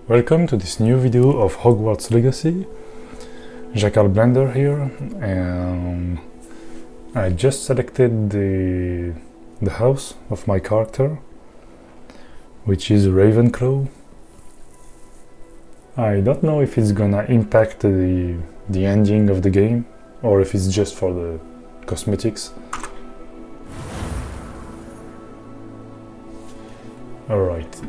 Welcome to this new video of Hogwarts Legacy. JackalBlender here, and I just selected the house of my character, which is Ravenclaw. I don't know if it's gonna impact the ending of the game or if it's just for the cosmetics. Alright,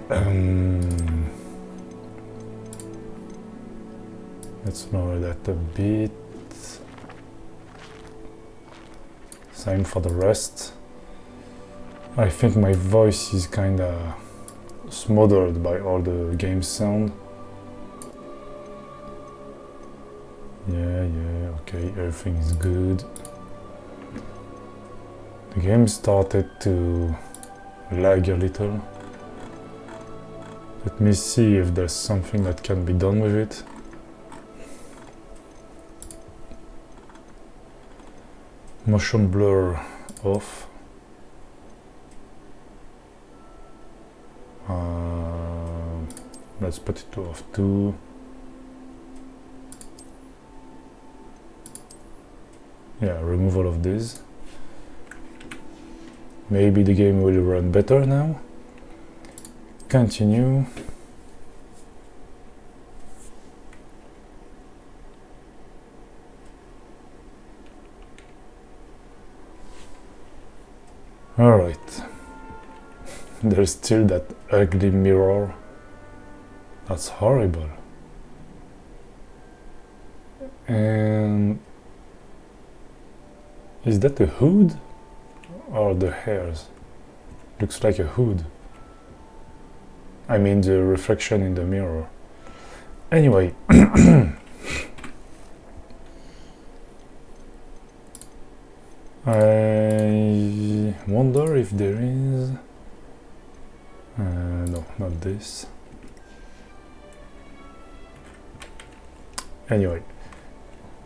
let's lower that a bit. Same for the rest. I think my voice is kinda smothered by all the game sound. Yeah, okay, everything is good. The game started to lag a little. Let me see if there's something that can be done with it. Motion blur off. Let's put it to off too. Yeah, remove all of this. Maybe the game will run better now. Continue. Alright. There's still that ugly mirror. That's horrible. And is that a hood or the hairs? Looks like a hood. I mean the reflection in the mirror. Anyway. I wonder if there is... no, not this. Anyway,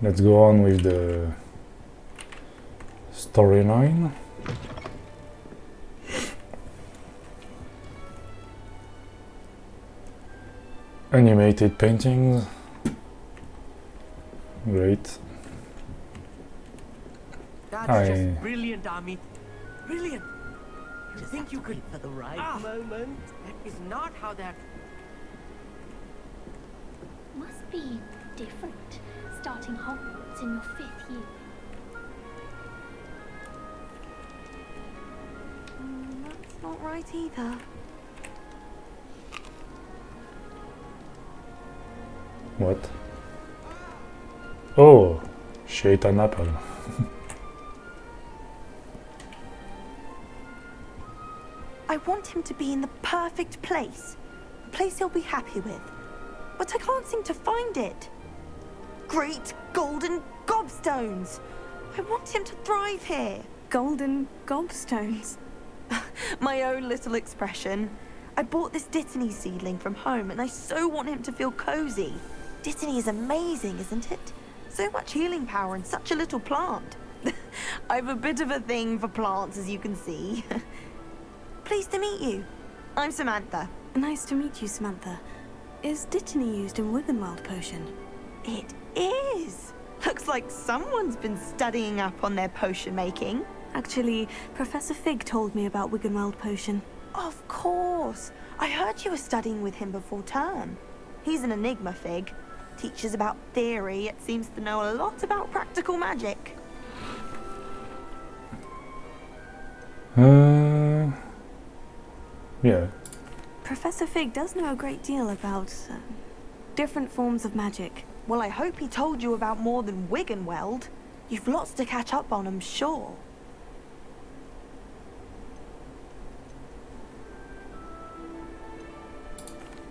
let's go on with the storyline. Animated paintings. Great. That's just brilliant, Ami. Brilliant. You think you could for the right moment? That is not how that. Must be different, starting Hogwarts in your 5th year. That's not right either. What? Oh, Shaitan apple. I want him to be in the perfect place. A place he'll be happy with. But I can't seem to find it. Great golden gobstones! I want him to thrive here. Golden gobstones? My own little expression. I bought this Dittany seedling from home and I so want him to feel cozy. Dittany is amazing, isn't it? So much healing power in such a little plant. I have a bit of a thing for plants, as you can see. Pleased to meet you. I'm Samantha. Nice to meet you, Samantha. Is Dittany used in Wiggenweld potion? It is. Looks like someone's been studying up on their potion making. Actually, Professor Fig told me about Wiggenweld potion. Of course. I heard you were studying with him before term. He's an enigma, Fig. Teaches about theory, yet seems to know a lot about practical magic. Yeah. Professor Fig does know a great deal about different forms of magic. Well, I hope he told you about more than Wiggenweld. You've lots to catch up on, I'm sure.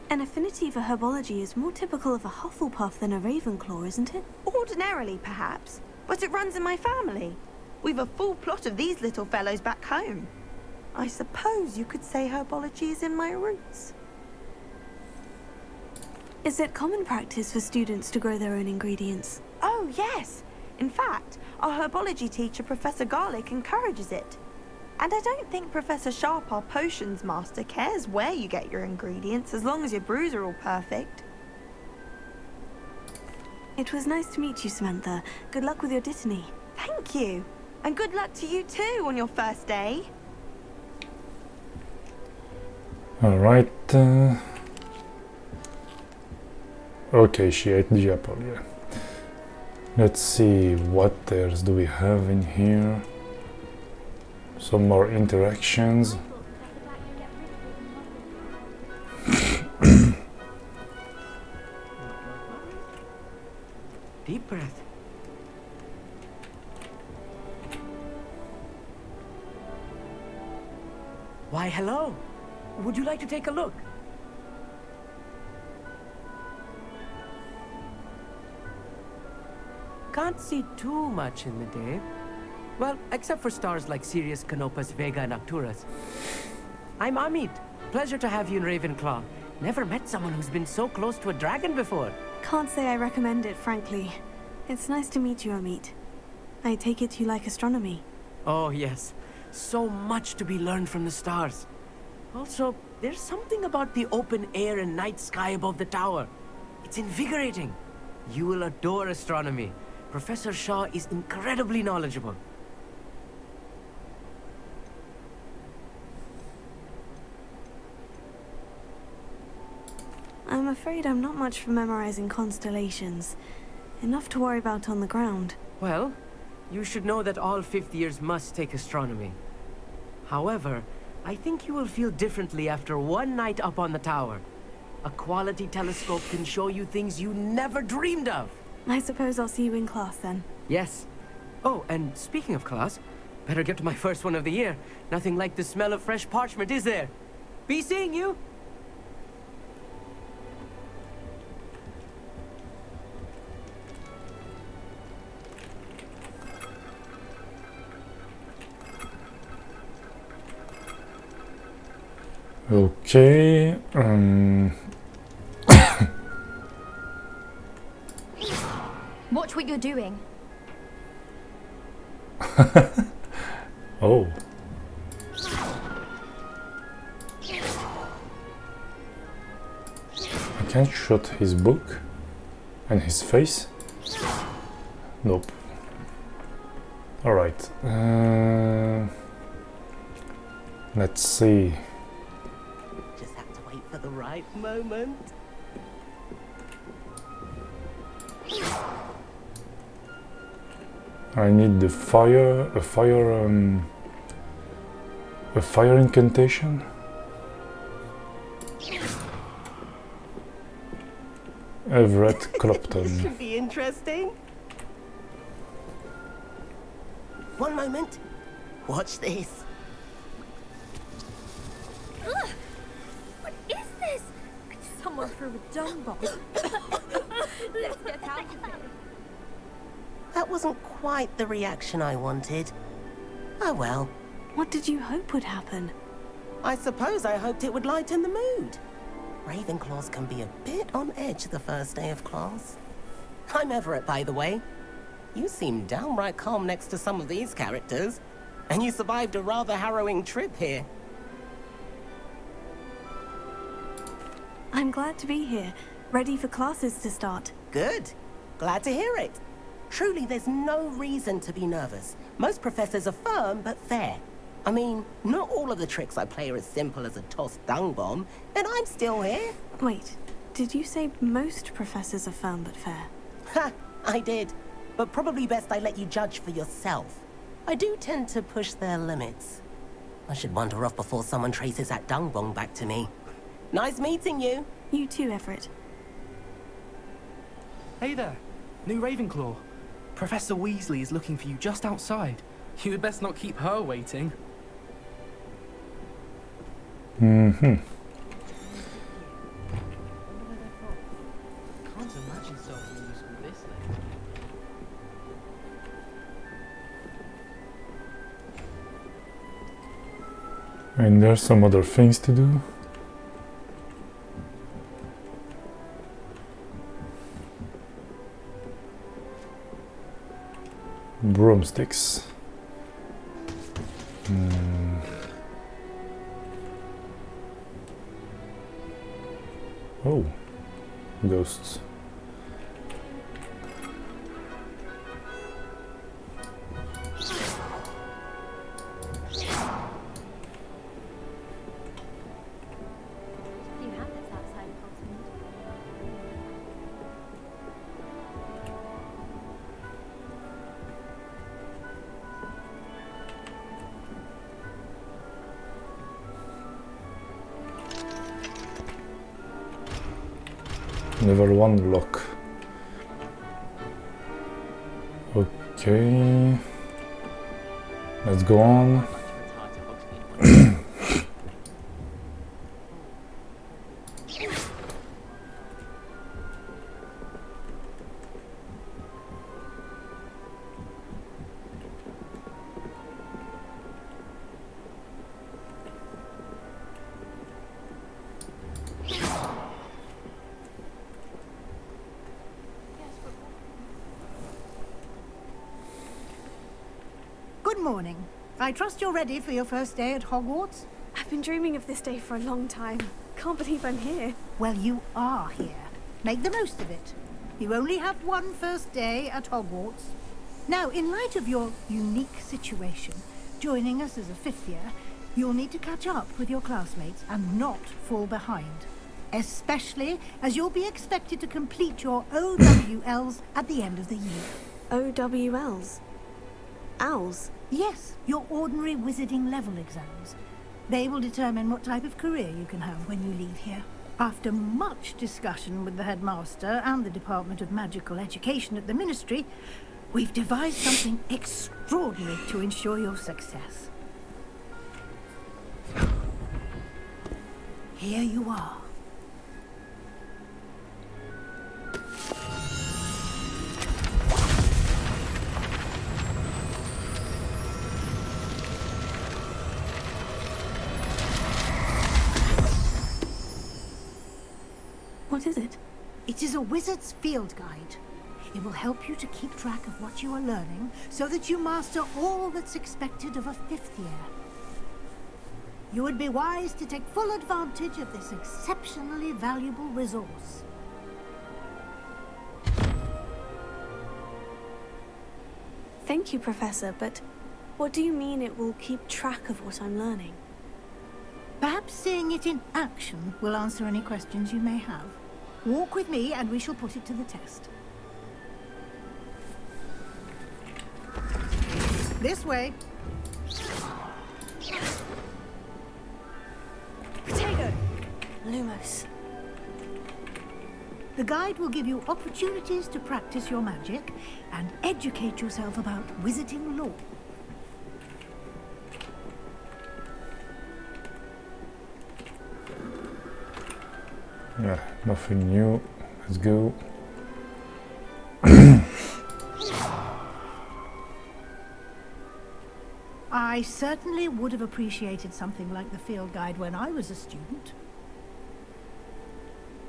An affinity for herbology is more typical of a Hufflepuff than a Ravenclaw, isn't it? Ordinarily, perhaps, but it runs in my family. We've a full plot of these little fellows back home. I suppose you could say herbology is in my roots. Is it common practice for students to grow their own ingredients? Oh, yes. In fact, our herbology teacher, Professor Garlick, encourages it. And I don't think Professor Sharp, our potions master, cares where you get your ingredients as long as your brews are all perfect. It was nice to meet you, Samantha. Good luck with your dittany. Thank you. And good luck to you too on your first day. Alright. Okay, she ate the apple, yeah. Let's see, what else do we have in here? Some more interactions. Deep breath. Why, hello. Would you like to take a look? Can't see too much in the day. Well, except for stars like Sirius, Canopus, Vega, and Arcturus. I'm Amit. Pleasure to have you in Ravenclaw. Never met someone who's been so close to a dragon before. Can't say I recommend it, frankly. It's nice to meet you, Amit. I take it you like astronomy. Oh, yes. So much to be learned from the stars. Also, there's something about the open air and night sky above the tower. It's invigorating. You will adore astronomy. Professor Shaw is incredibly knowledgeable. I'm afraid I'm not much for memorizing constellations. Enough to worry about on the ground. Well, you should know that all fifth years must take astronomy. However, I think you will feel differently after one night up on the tower. A quality telescope can show you things you never dreamed of. I suppose I'll see you in class then. Yes. Oh, and speaking of class, better get to my first one of the year. Nothing like the smell of fresh parchment, is there? Be seeing you! Okay. Watch what you're doing. Oh. I can't shoot his book and his face. Nope. Alright. Let's see. Just have to wait for the right moment. I need the a fire incantation. Everett This Clopton. should be interesting. One moment. Watch this. Ugh! What is this? Someone threw a dung bomb. Let's get out of here. That wasn't quite the reaction I wanted. Oh well. What did you hope would happen? I suppose I hoped it would lighten the mood. Ravenclaws can be a bit on edge the first day of class. I'm Everett, by the way. You seem downright calm next to some of these characters. And you survived a rather harrowing trip here. I'm glad to be here, ready for classes to start. Good. Glad to hear it. Truly, there's no reason to be nervous. Most professors are firm but fair. I mean, not all of the tricks I play are as simple as a tossed dung bomb, and I'm still here. Wait, did you say most professors are firm but fair? Ha, I did. But probably best I let you judge for yourself. I do tend to push their limits. I should wander off before someone traces that dung bomb back to me. Nice meeting you. You too, Everett. Hey there, new Ravenclaw. Professor Weasley is looking for you just outside. You'd best not keep her waiting. Can't imagine starting a new school this late. And there's some other things to do. Broomsticks. Oh, ghosts. Do you have this outside of Oxford? Level 1 lock. Okay. Let's go on. Good morning. I trust you're ready for your first day at Hogwarts? I've been dreaming of this day for a long time. Can't believe I'm here. Well, you are here. Make the most of it. You only have one first day at Hogwarts. Now, in light of your unique situation, joining us as a fifth year, you'll need to catch up with your classmates and not fall behind. Especially as you'll be expected to complete your OWLs at the end of the year. OWLs? Owls? Yes, your ordinary wizarding level exams. They will determine what type of career you can have when you leave here. After much discussion with the headmaster and the Department of Magical Education at the Ministry, we've devised something extraordinary to ensure your success. Here you are. What is it? It is a wizard's field guide. It will help you to keep track of what you are learning so that you master all that's expected of a fifth year. You would be wise to take full advantage of this exceptionally valuable resource. Thank you, Professor, but what do you mean it will keep track of what I'm learning? Perhaps seeing it in action will answer any questions you may have. Walk with me and we shall put it to the test. This way. Potato! Lumos. The guide will give you opportunities to practice your magic and educate yourself about wizarding lore. Yeah, nothing new. Let's go. I certainly would have appreciated something like the field guide when I was a student.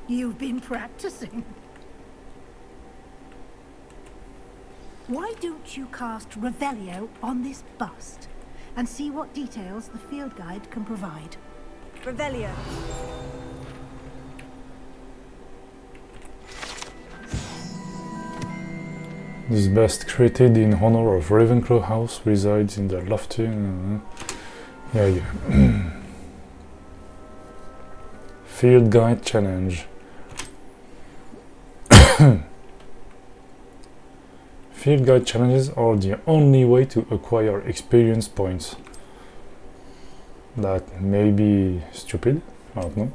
You've been practicing. Why don't you cast Revelio on this bust and see what details the field guide can provide? Revelio. This bust created in honor of Ravenclaw House resides in the lofty... yeah. Field Guide Challenge. Field Guide Challenges are the only way to acquire experience points. That may be stupid, I don't know.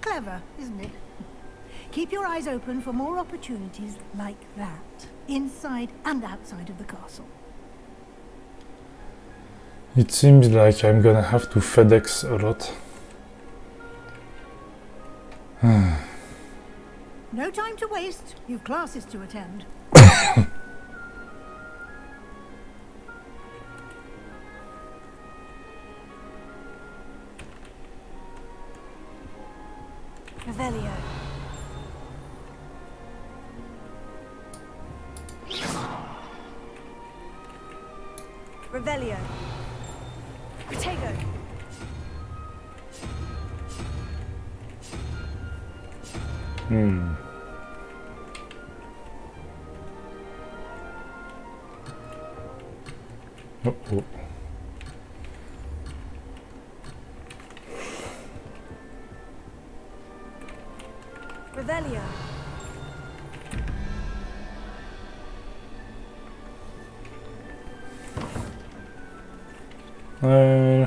Clever, isn't it? Keep your eyes open for more opportunities like that, inside and outside of the castle. It seems like I'm gonna have to FedEx a lot. No time to waste. You've classes to attend. Revelio. Revelio. Protego. Oh, oh. Revelio. I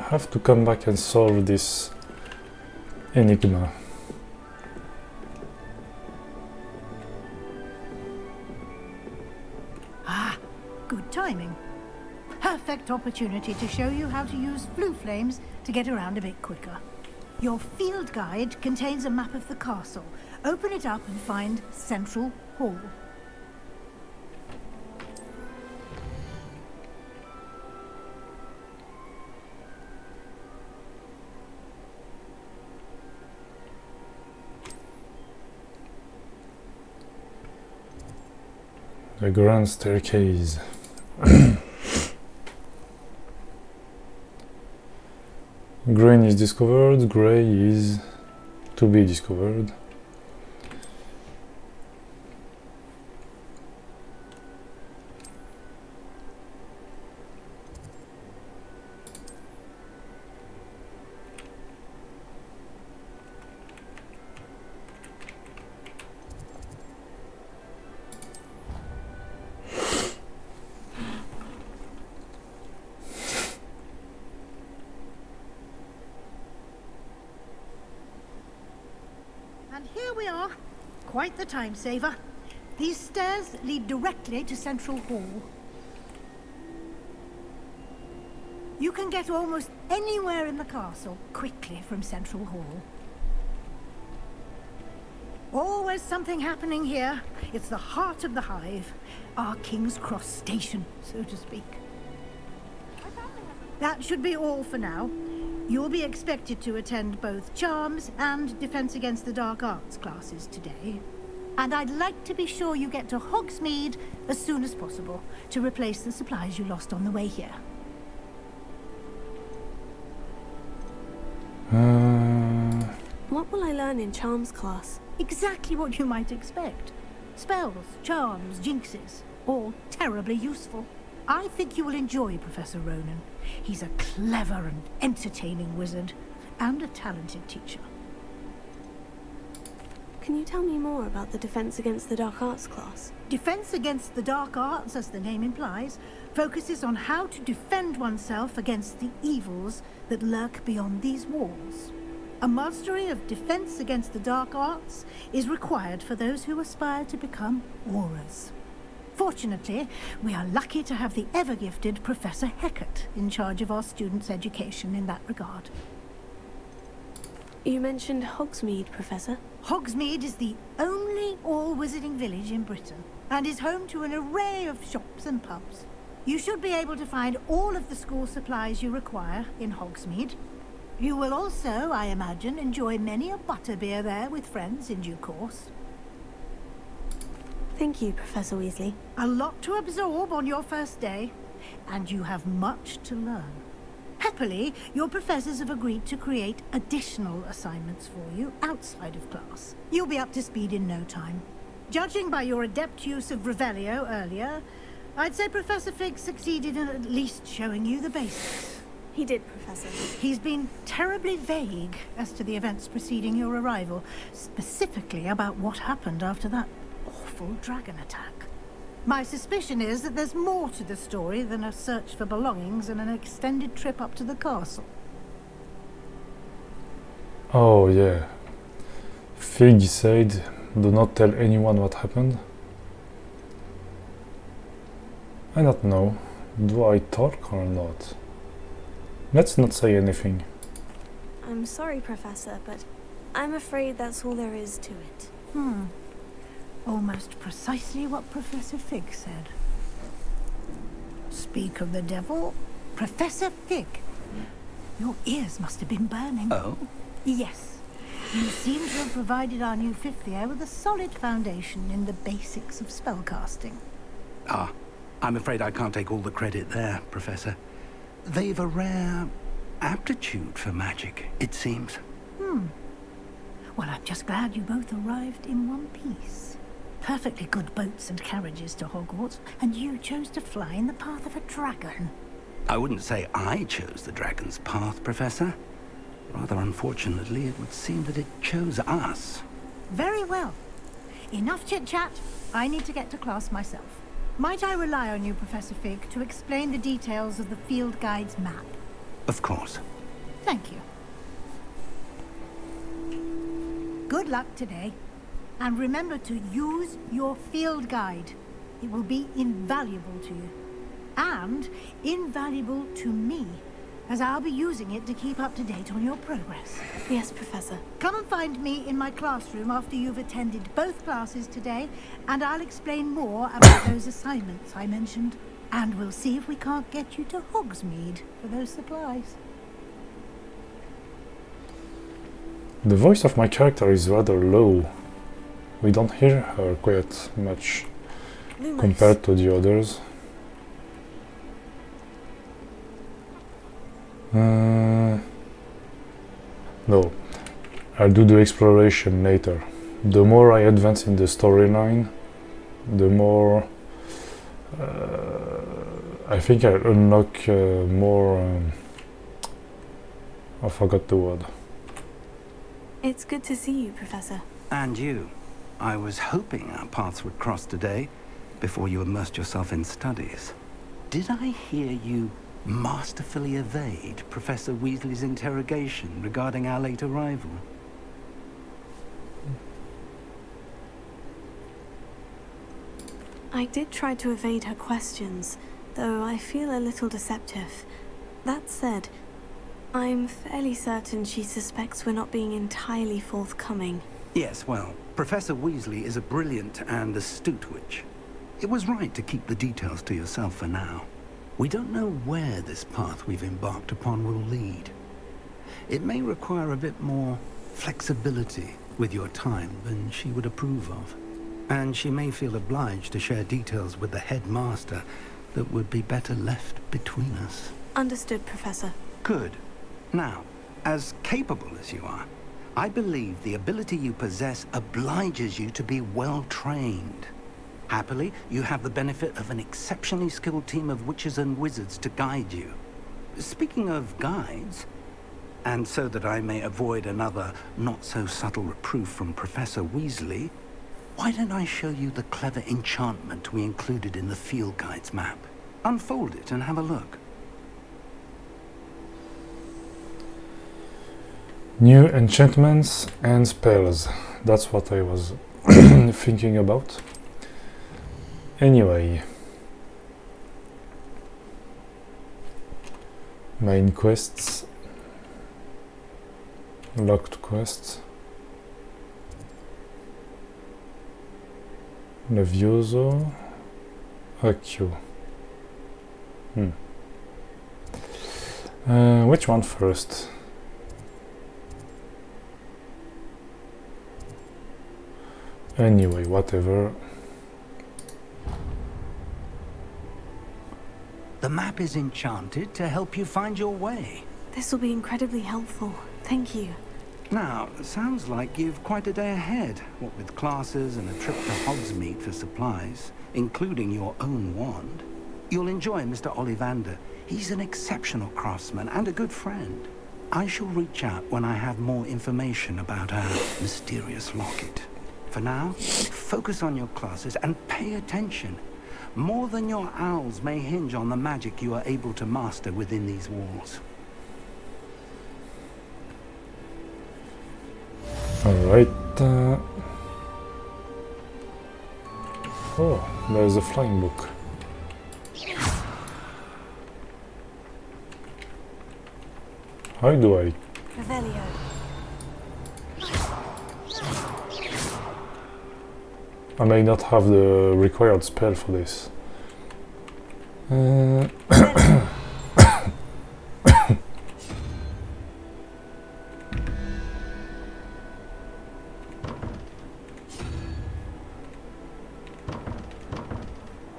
have to come back and solve this enigma. Ah, good timing. Perfect opportunity to show you how to use flue flames to get around a bit quicker. Your field guide contains a map of the castle. Open it up and find Central Hall. The grand staircase. Green is discovered, grey is to be discovered. And here we are. Quite the time saver. These stairs lead directly to Central Hall. You can get almost anywhere in the castle quickly from Central Hall. Always something happening here. It's the heart of the hive. Our King's Cross station, so to speak. That should be all for now. You'll be expected to attend both Charms and Defense Against the Dark Arts classes today. And I'd like to be sure you get to Hogsmeade as soon as possible to replace the supplies you lost on the way here. What will I learn in Charms class? Exactly what you might expect. Spells, charms, jinxes, all terribly useful. I think you will enjoy Professor Ronan. He's a clever and entertaining wizard, and a talented teacher. Can you tell me more about the Defense Against the Dark Arts class? Defense Against the Dark Arts, as the name implies, focuses on how to defend oneself against the evils that lurk beyond these walls. A mastery of Defense Against the Dark Arts is required for those who aspire to become Aurors. Fortunately, we are lucky to have the ever-gifted Professor Heckert in charge of our students' education in that regard. You mentioned Hogsmeade, Professor. Hogsmeade is the only all-wizarding village in Britain, and is home to an array of shops and pubs. You should be able to find all of the school supplies you require in Hogsmeade. You will also, I imagine, enjoy many a butterbeer there with friends in due course. Thank you, Professor Weasley. A lot to absorb on your first day, and you have much to learn. Happily, your professors have agreed to create additional assignments for you outside of class. You'll be up to speed in no time. Judging by your adept use of Revelio earlier, I'd say Professor Fig succeeded in at least showing you the basics. He did, Professor. He's been terribly vague as to the events preceding your arrival, specifically about what happened after that awful dragon attack. My suspicion is that there's more to the story than a search for belongings and an extended trip up to the castle. Oh yeah. Fig said, do not tell anyone what happened. I don't know. Do I talk or not? Let's not say anything. I'm sorry, Professor, but I'm afraid that's all there is to it. Almost precisely what Professor Fig said. Speak of the devil, Professor Fig. Your ears must have been burning. Oh? Yes. You seem to have provided our new fifth year with a solid foundation in the basics of spellcasting. Ah, I'm afraid I can't take all the credit there, Professor. They've a rare aptitude for magic, it seems. Well, I'm just glad you both arrived in one piece. Perfectly good boats and carriages to Hogwarts, and you chose to fly in the path of a dragon. I wouldn't say I chose the dragon's path, Professor. Rather unfortunately, it would seem that it chose us. Very well. Enough chit-chat. I need to get to class myself. Might I rely on you, Professor Fig, to explain the details of the field guide's map? Of course. Thank you. Good luck today. And remember to use your field guide. It will be invaluable to you. And invaluable to me, as I'll be using it to keep up to date on your progress. Yes, Professor. Come and find me in my classroom after you've attended both classes today, and I'll explain more about those assignments I mentioned. And we'll see if we can't get you to Hogsmeade for those supplies. The voice of my character is rather low. We don't hear her quite much compared to the others. No, I'll do the exploration later. The more I advance in the storyline, the more I think I'll unlock more. I forgot the word. It's good to see you, Professor. And you. I was hoping our paths would cross today, before you immersed yourself in studies. Did I hear you masterfully evade Professor Weasley's interrogation regarding our late arrival? I did try to evade her questions, though I feel a little deceptive. That said, I'm fairly certain she suspects we're not being entirely forthcoming. Yes, well, Professor Weasley is a brilliant and astute witch. It was right to keep the details to yourself for now. We don't know where this path we've embarked upon will lead. It may require a bit more flexibility with your time than she would approve of. And she may feel obliged to share details with the headmaster that would be better left between us. Understood, Professor. Good. Now, as capable as you are, I believe the ability you possess obliges you to be well trained. Happily, you have the benefit of an exceptionally skilled team of witches and wizards to guide you. Speaking of guides, and so that I may avoid another not-so-subtle reproof from Professor Weasley, why don't I show you the clever enchantment we included in the field guide's map? Unfold it and have a look. New enchantments and spells. That's what I was thinking about. Anyway. Main quests. Locked quests. Levioso. Accio. Which one first? Anyway, whatever. The map is enchanted to help you find your way. This will be incredibly helpful. Thank you. Now, it sounds like you've quite a day ahead, what with classes and a trip to Hogsmeade for supplies, including your own wand. You'll enjoy Mr. Ollivander. He's an exceptional craftsman and a good friend. I shall reach out when I have more information about our mysterious locket. For now, focus on your classes and pay attention. More than your owls may hinge on the magic you are able to master within these walls. Alright. Oh, there's a flying book. How do I... Revelio. I may not have the required spell for this.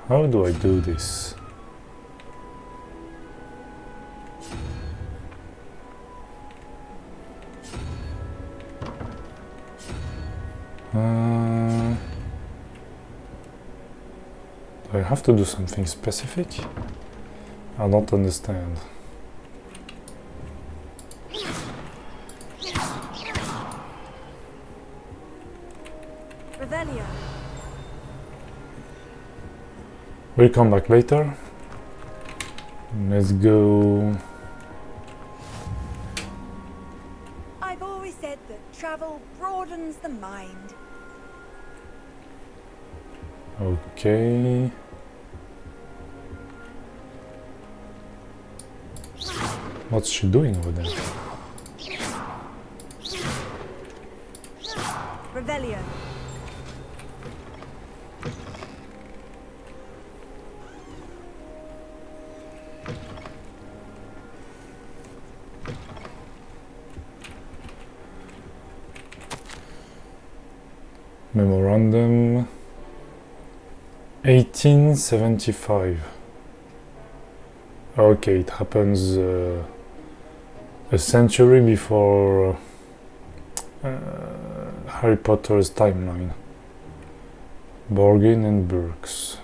How do I do this? Do I have to do something specific? I don't understand. Revelio. We'll come back later. Let's go. I've always said that travel broadens the mind. Okay. What's she doing over there? Revelio. Memorandum 1875. Okay, it happens a century before Harry Potter's timeline. Borgin and Burks.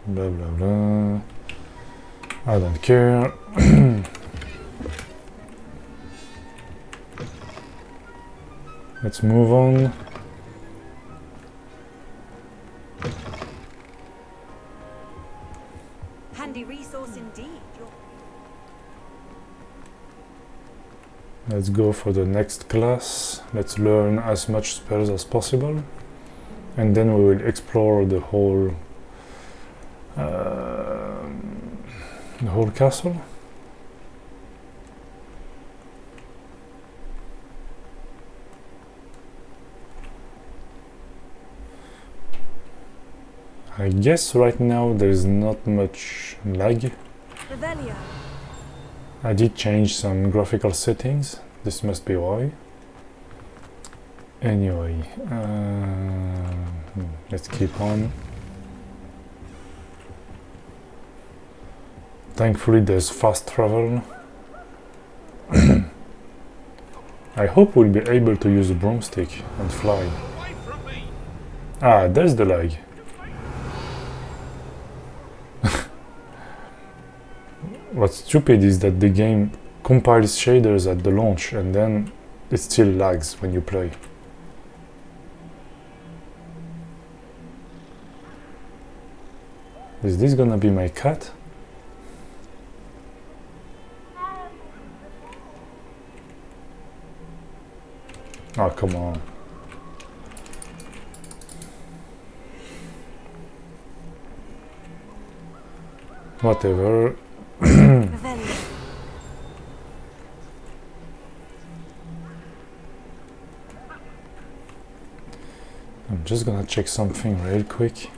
Blah blah blah. I don't care. Let's move on. Handy resource indeed. Let's go for the next class. Let's learn as much spells as possible, and then we will explore the whole castle. I guess right now there is not much lag. Revelio. I did change some graphical settings, this must be why. Anyway, let's keep on. Thankfully there's fast travel. I hope we'll be able to use a broomstick and fly. Ah, there's the lag. What's stupid is that the game compiles shaders at the launch and then it still lags when you play. Is this gonna be my cat? Oh, come on. Whatever. I'm just gonna check something real quick.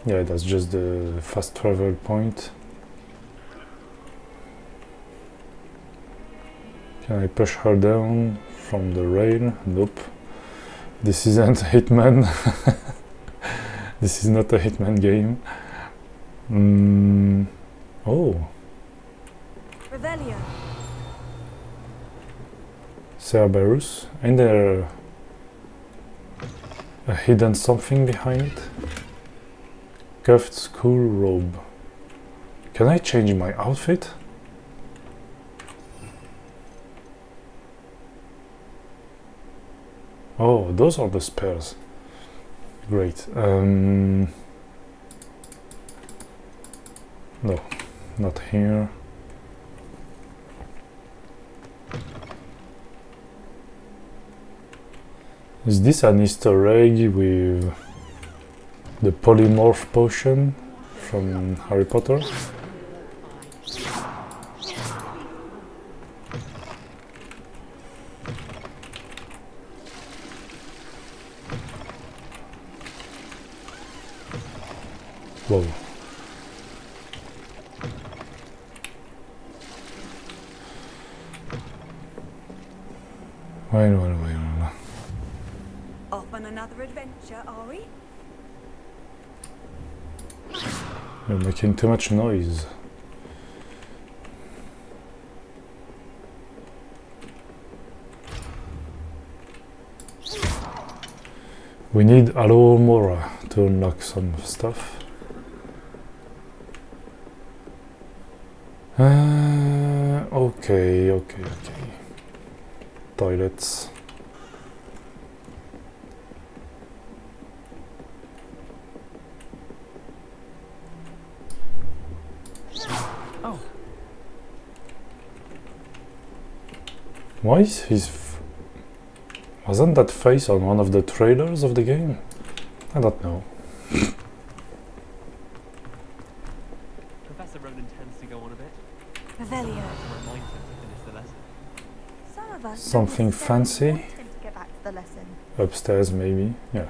Yeah, that's just the fast travel point. Can I push her down from the rail? Nope. This isn't Hitman. This is not a Hitman game. Oh. Revelio. Cerberus. Ain't there a hidden something behind it? Cuffed school robe. Can I change my outfit? Oh, those are the spells. Great. No, not here. Is this an Easter egg with the polymorph potion from Harry Potter? Whoa. Well. Off on another adventure, are we? You're making too much noise. We need a little more to unlock some stuff. Okay. Toilets. Oh. Why is his... Wasn't that face on one of the trailers of the game? I don't know. Professor Ronan tends to go on a bit. Revelio. Remind him to finish the lesson. Some of us Something don't necessarily fancy? want him to get back to the lesson. Upstairs, maybe. Yeah.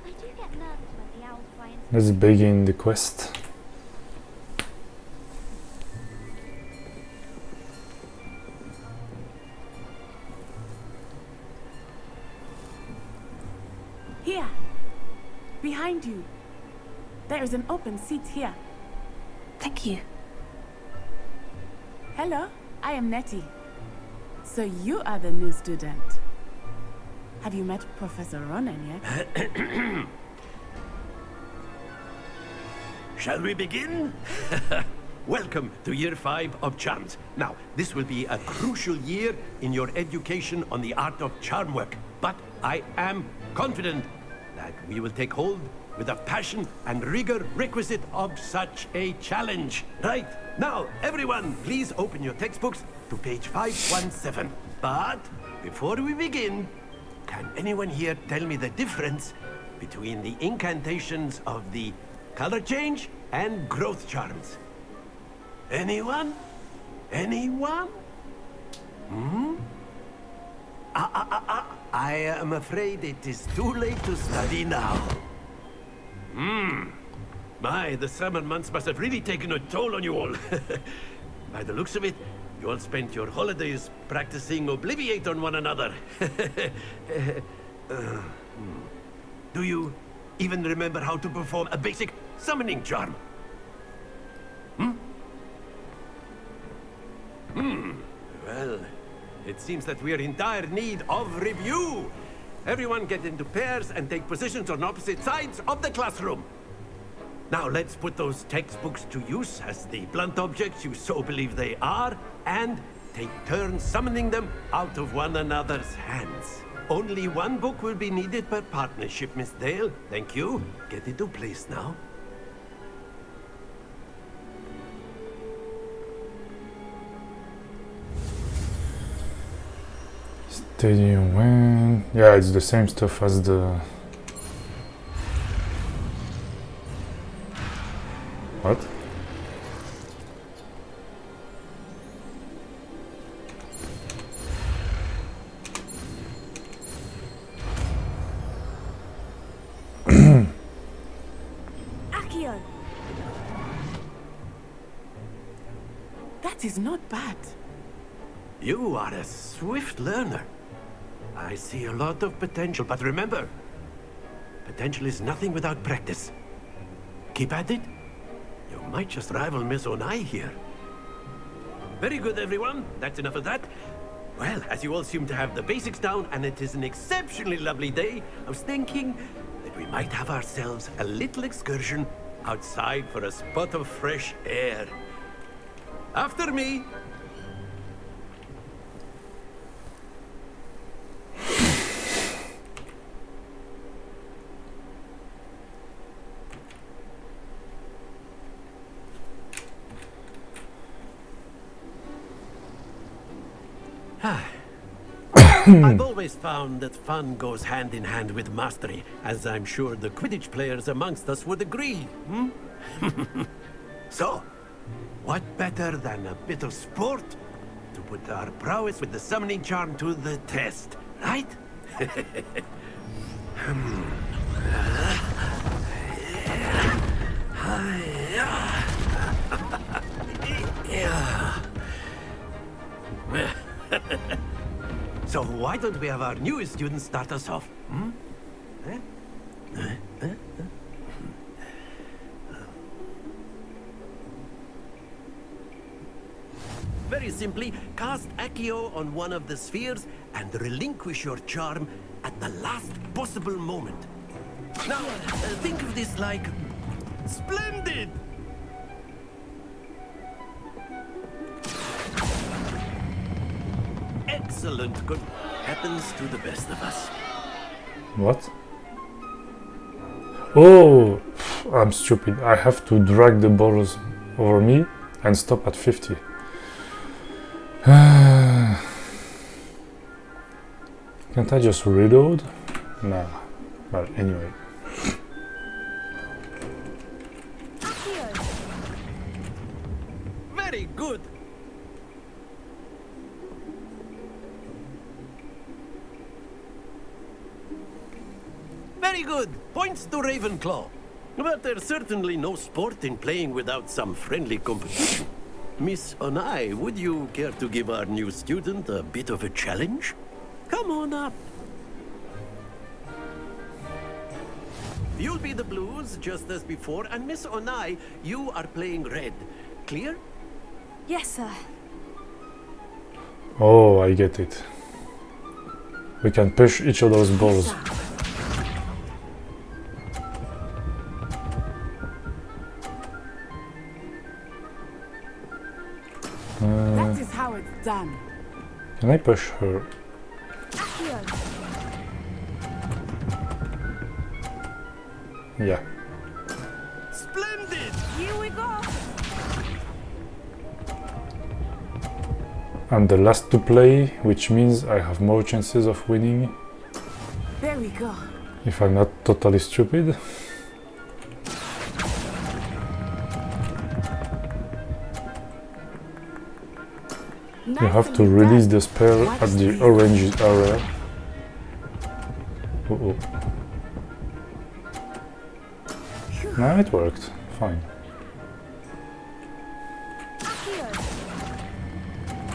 I do get nervous when the owls fly into Let's begin the quest. Here, behind you. There is an open seat here. Thank you. Hello, I am Nettie. So you are the new student. Have you met Professor Ronan yet? Shall we begin? Welcome to Year 5 of Charms. Now, this will be a crucial year in your education on the art of charm work. But I am confident that we will take hold with the passion and rigor requisite of such a challenge. Right, now, everyone, please open your textbooks to page 517. But before we begin, can anyone here tell me the difference between the incantations of the color change and growth charms? Anyone? Anyone? I am afraid it is too late to study now. My, the summer months must have really taken a toll on you all. By the looks of it, you all spent your holidays practicing Obliviate on one another. Do you even remember how to perform a basic summoning charm? Well, it seems that we are in dire need of review. Everyone get into pairs and take positions on opposite sides of the classroom. Now let's put those textbooks to use as the blunt objects you so believe they are, and take turns summoning them out of one another's hands. Only one book will be needed per partnership, Miss Dale. Thank you. Get into place now. Stadium when... Yeah, it's the same stuff as the... What? Accio! That is not bad. You are a swift learner. I see a lot of potential, but remember, potential is nothing without practice. Keep at it. You might just rival Miss Onai here. Very good, everyone. That's enough of that. Well, as you all seem to have the basics down, and it is an exceptionally lovely day, I was thinking that we might have ourselves a little excursion outside for a spot of fresh air. After me. I've always found that fun goes hand in hand with mastery, as I'm sure the Quidditch players amongst us would agree. So, what better than a bit of sport to put our prowess with the summoning charm to the test, right? So why don't we have our newest student start us off? Hmm? Very simply, cast Accio on one of the spheres and relinquish your charm at the last possible moment. Now, think of this like... splendid! Excellent. Good. Happens to the best of us. What? Oh, I'm stupid. I have to drag the balls over me and stop at 50. Can't I just reload? Nah. Well, anyway. Very good. Very good. Points to Ravenclaw. But there's certainly no sport in playing without some friendly competition. Miss Onai, would you care to give our new student a bit of a challenge? Come on up. You'll be the blues, just as before, and Miss Onai, you are playing red. Clear? Yes, sir. Oh, I get it. We can push each other's balls. That is how it's done. Can I push her? Yeah. Splendid! Here we go! I'm the last to play, which means I have more chances of winning. There we go. If I'm not totally stupid. You have to release the spell at the orange area. Uh-oh. No, it worked. Fine.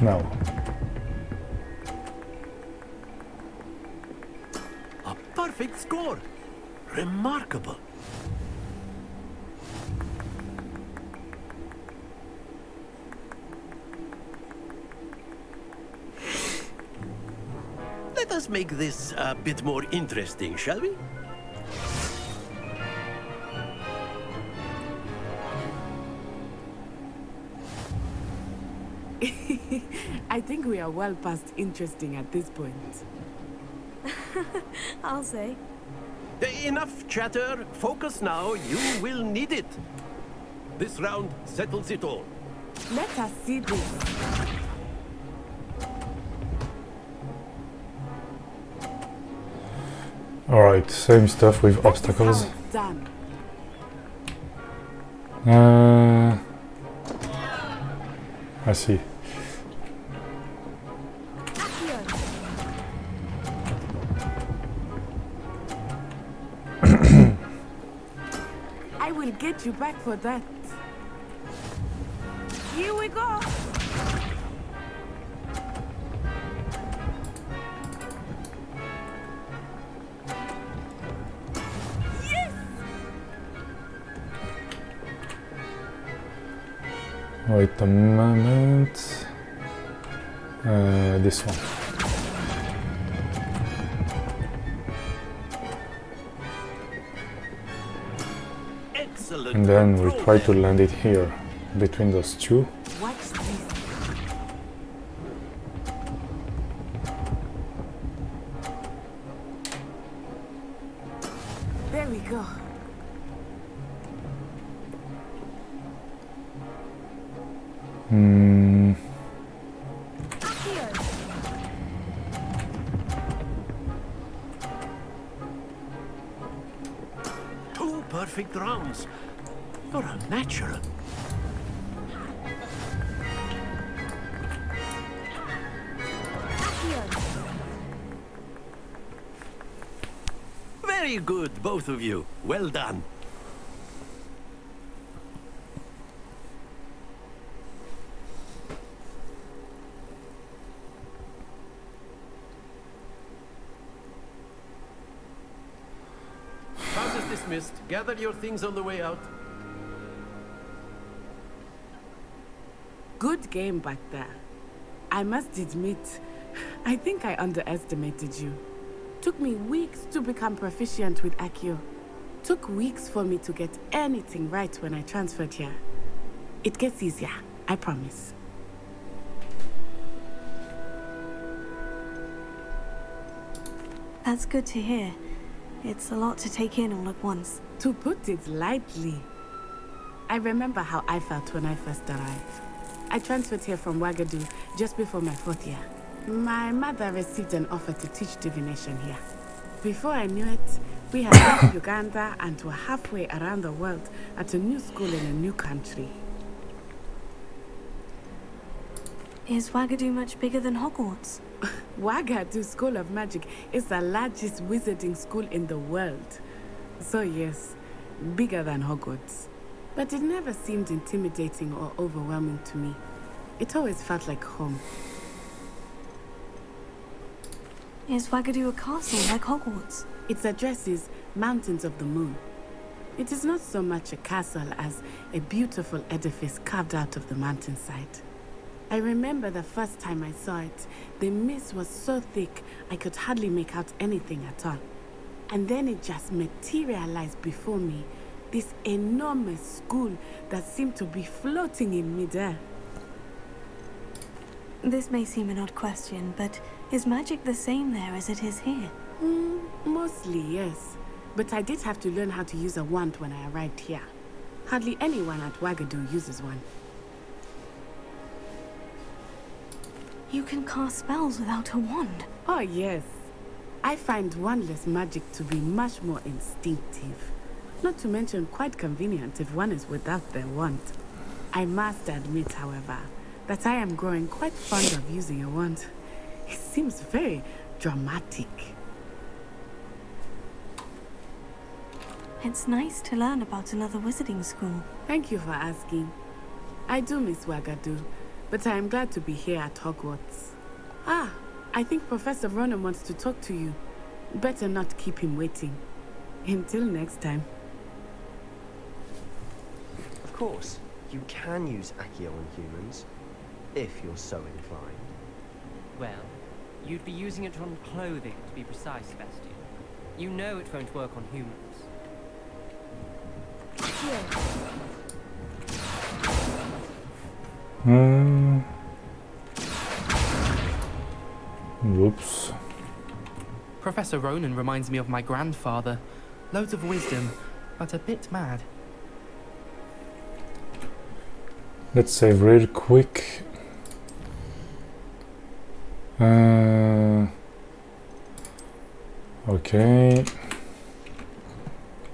Now. A perfect score. Remarkable. Let us make this a bit more interesting, shall we? I think we are well past interesting at this point. I'll say. Enough chatter. Focus now. You will need it. This round settles it all. Let us see this. Alright, same stuff with obstacles. Done. I see. I will get you back for that. Here we go. Wait a moment. This one. Excellent. And then we'll try to land it here, between those two. Watch this. There we go. Two perfect rounds. You're a natural. Very good, both of you. Well done. dismissed. Gather your things on the way out. Good game back there. I must admit, I think I underestimated you. Took me weeks to become proficient with Accio. Took weeks for me to get anything right when I transferred here. It gets easier, I promise. That's good to hear. It's a lot to take in all at once. To put it lightly, I remember how I felt when I first arrived. I transferred here from Ouagadougou just before my 4th year. My mother received an offer to teach divination here. Before I knew it, we had left Uganda and were halfway around the world at a new school in a new country. Is Ouagadougou much bigger than Hogwarts? Ouagadougou School of Magic is the largest wizarding school in the world. So yes, bigger than Hogwarts. But it never seemed intimidating or overwhelming to me. It always felt like home. Is Ouagadougou a castle like Hogwarts? Its address is Mountains of the Moon. It is not so much a castle as a beautiful edifice carved out of the mountainside. I remember the first time I saw it, the mist was so thick I could hardly make out anything at all. And then it just materialized before me, this enormous school that seemed to be floating in midair. This may seem an odd question, but is magic the same there as it is here? Mostly, yes. But I did have to learn how to use a wand when I arrived here. Hardly anyone at Ouagadougou uses one. You can cast spells without a wand? Oh, yes. I find wandless magic to be much more instinctive. Not to mention quite convenient if one is without their wand. I must admit, however, that I am growing quite fond of using a wand. It seems very dramatic. It's nice to learn about another wizarding school. Thank you for asking. I do miss Ouagadougou, but I am glad to be here at Hogwarts. Ah, I think Professor Ronan wants to talk to you. Better not keep him waiting. Until next time. Of course, you can use Accio on humans, if you're so inclined. Well, you'd be using it on clothing, to be precise, Sebastian. You know it won't work on humans. Whoops. Professor Ronan reminds me of my grandfather. Loads of wisdom, but a bit mad. Let's save real quick. Okay.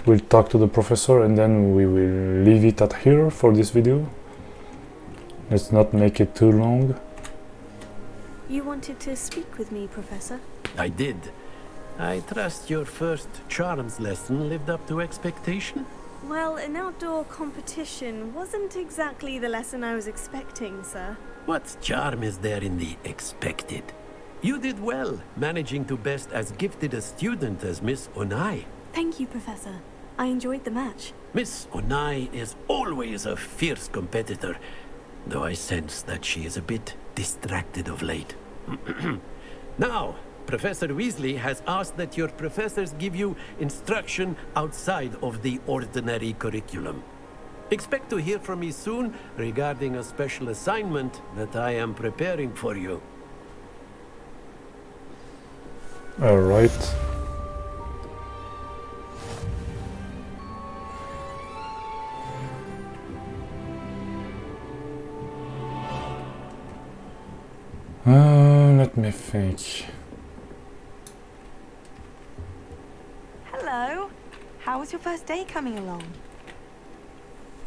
We'll talk to the professor and then we will leave it at here for this video. Let's not make it too long. You wanted to speak with me, Professor? I did. I trust your first charms lesson lived up to expectation? Well, an outdoor competition wasn't exactly the lesson I was expecting, sir. What charm is there in the expected? You did well, managing to best as gifted a student as Miss Onai. Thank you, Professor. I enjoyed the match. Miss Onai is always a fierce competitor, though I sense that she is a bit distracted of late. Now, Professor Weasley has asked that your professors give you instruction outside of the ordinary curriculum. Expect to hear from me soon regarding a special assignment that I am preparing for you. All right. Let me think. Hello. How was your first day coming along?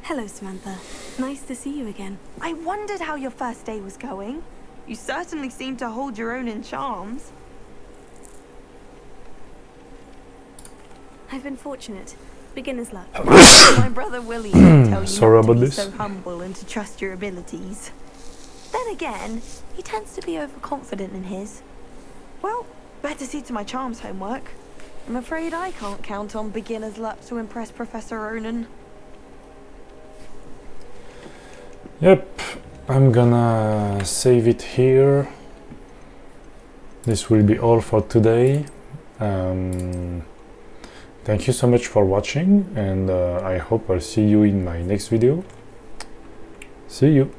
Hello, Samantha. Nice to see you again. I wondered how your first day was going. You certainly seem to hold your own in charms. I've been fortunate. Beginner's luck. My brother Willie would tell you Sorry not to about be this. so humble and to trust your abilities. Then again, he tends to be overconfident in his. Well, better see to my charms homework. I'm afraid I can't count on beginner's luck to impress Professor Ronan. Yep, I'm gonna save it here. This will be all for today. Thank you so much for watching, and I hope I'll see you in my next video. See you!